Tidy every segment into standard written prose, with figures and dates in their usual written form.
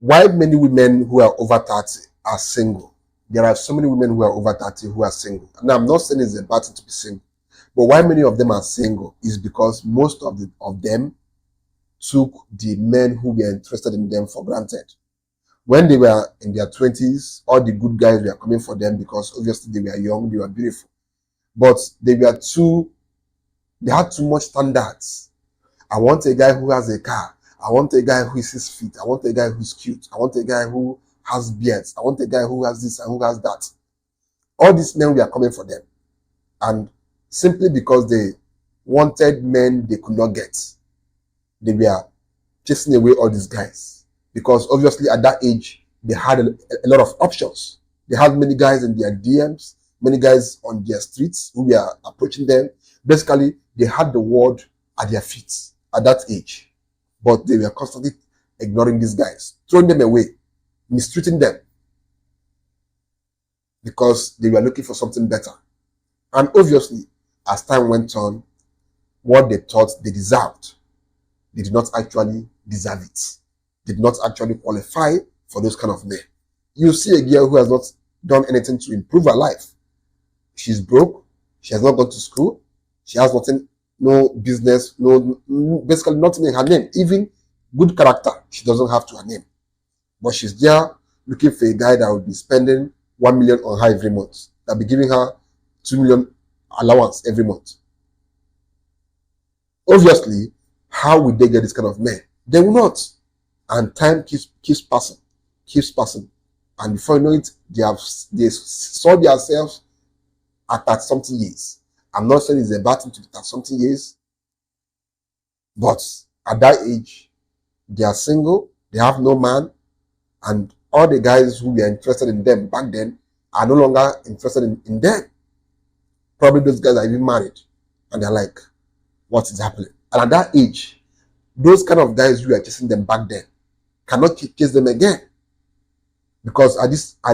Why many women who are over 30 are single? There are so many women who are over 30 who are single. Now, I'm not saying it's a bad thing to be single, but why many of them are single is because most of them took the men who were interested in them for granted. When they were in their 20s, all the good guys were coming for them because obviously they were young, they were beautiful. But they had too much standards. I want a guy who has a car. I want a guy who is 6 feet. I want a guy who's cute. I want a guy who has beards. I want a guy who has this and who has that. All these men were coming for them. And simply because they wanted men they could not get, they were chasing away all these guys. Because obviously at that age, they had a lot of options. They had many guys in their DMs, many guys on their streets who were approaching them. Basically, they had the world at their feet at that age. But they were constantly ignoring these guys, throwing them away, mistreating them because they were looking for something better. And obviously, as time went on, what they thought they deserved, they did not actually deserve it. They did not actually qualify for those kind of men. You see a girl who has not done anything to improve her life. She's broke. She has not gone to school. She has nothing, no business, basically nothing in her name. Even good character, she doesn't have to her name. But she's there looking for a guy that will be spending 1 million on her every month. That will be giving her 2 million allowance every month. Obviously, how will they get this kind of men? They will not. And time keeps passing. And before you know it, they saw themselves at 30 something years. I'm not saying it's a bad thing to be 30 something years, but at that age, they are single, they have no man, and all the guys who were interested in them back then are no longer interested in them. Probably those guys are even married, and they're like, what is happening? And at that age, those kind of guys who were chasing them back then cannot chase them again. Because at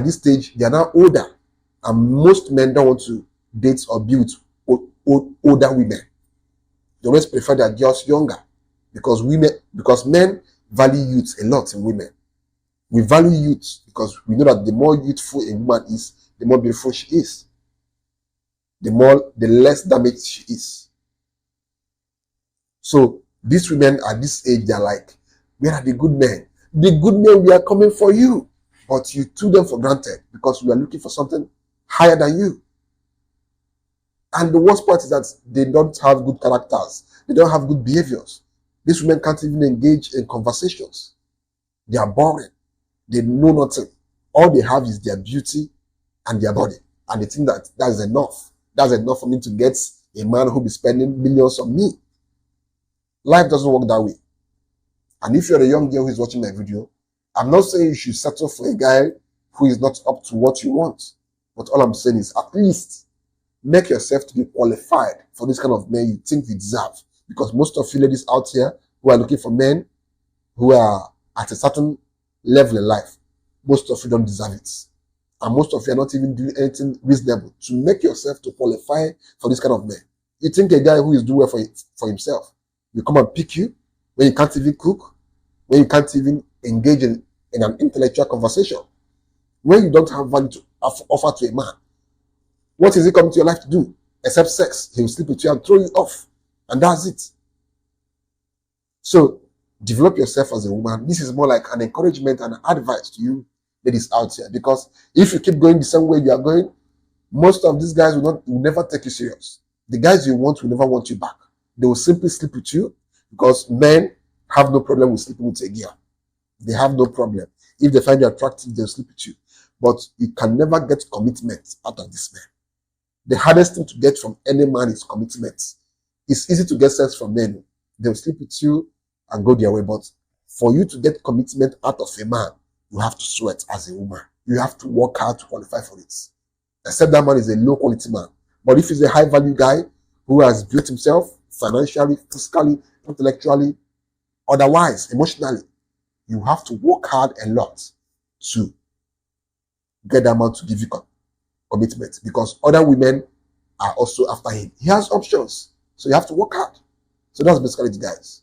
this stage, they are now older. And most men don't want to date or be with older women. They always prefer their girls younger. Because men value youth a lot in women. We value youth because we know that the more youthful a woman is, the more beautiful she is. The less damaged she is. So these women at this age, they're like, where are the good men? The good men, we are coming for you. But you took them for granted because we are looking for something higher than you. And the worst part is that they don't have good characters. They don't have good behaviors. These women can't even engage in conversations. They are boring. They know nothing. All they have is their beauty and their body. And they think that is enough. That's enough for me to get a man who will be spending millions on me. Life doesn't work that way. And if you're a young girl who is watching my video, I'm not saying you should settle for a guy who is not up to what you want. But all I'm saying is at least make yourself to be qualified for this kind of men you think you deserve. Because most of you ladies out here who are looking for men who are at a certain level in life, most of you don't deserve it. And most of you are not even doing anything reasonable to make yourself to qualify for this kind of men. You think a guy who is doing well for himself will come and pick you when you can't even cook, when you can't even engage in an intellectual conversation, when you don't have value to offer to a man. What is he coming to your life to do? Except sex. He will sleep with you and throw you off. And that's it. So, develop yourself as a woman. This is more like an encouragement and advice to you ladies out here. Because if you keep going the same way you are going, most of these guys will never take you serious. The guys you want will never want you back. They will simply sleep with you because men have no problem with sleeping with a girl. They have no problem. If they find you attractive, they'll sleep with you. But you can never get commitment out of this man. The hardest thing to get from any man is commitment. It's easy to get sex from men. They'll sleep with you and go their way. But for you to get commitment out of a man, you have to sweat as a woman. You have to work hard to qualify for it. Except that man is a low quality man. But if he's a high value guy who has built himself financially, physically, intellectually, otherwise, emotionally, you have to work hard a lot to get that man to give you commitment because other women are also after him. He has options. So you have to work hard. So that's basically it, guys.